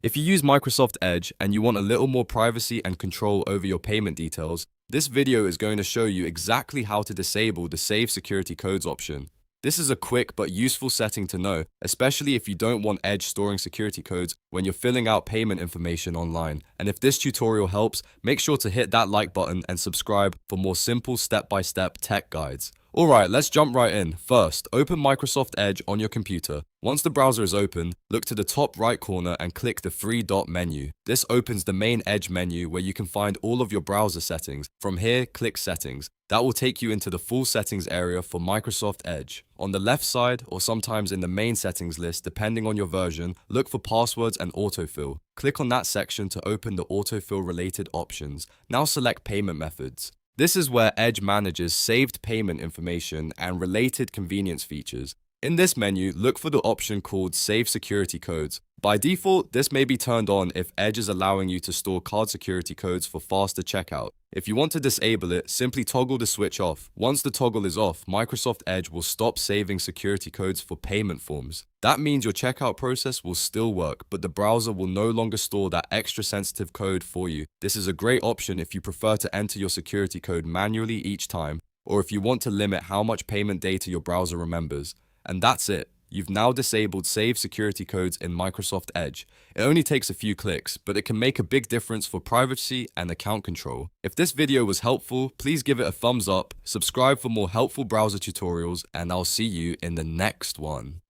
If you use Microsoft Edge and you want a little more privacy and control over your payment details, this video is going to show you exactly how to disable the Save Security Codes option. This is a quick but useful setting to know, especially if you don't want Edge storing security codes when you're filling out payment information online. And if this tutorial helps, make sure to hit that like button and subscribe for more simple step-by-step tech guides. Alright, let's jump right in. First, open Microsoft Edge on your computer. Once the browser is open, look to the top right corner and click the three-dot menu. This opens the main Edge menu where you can find all of your browser settings. From here, click Settings. That will take you into the full settings area for Microsoft Edge. On the left side, or sometimes in the main settings list depending on your version, look for Passwords and Autofill. Click on that section to open the autofill related options. Now select Payment Methods. This is where Edge manages saved payment information and related convenience features. In this menu, look for the option called Save Security Codes. By default, this may be turned on if Edge is allowing you to store card security codes for faster checkout. If you want to disable it, simply toggle the switch off. Once the toggle is off, Microsoft Edge will stop saving security codes for payment forms. That means your checkout process will still work, but the browser will no longer store that extra sensitive code for you. This is a great option if you prefer to enter your security code manually each time, or if you want to limit how much payment data your browser remembers. And that's it. You've now disabled Save Security Codes in Microsoft Edge. It only takes a few clicks, but it can make a big difference for privacy and account control. If this video was helpful, please give it a thumbs up, subscribe for more helpful browser tutorials, and I'll see you in the next one.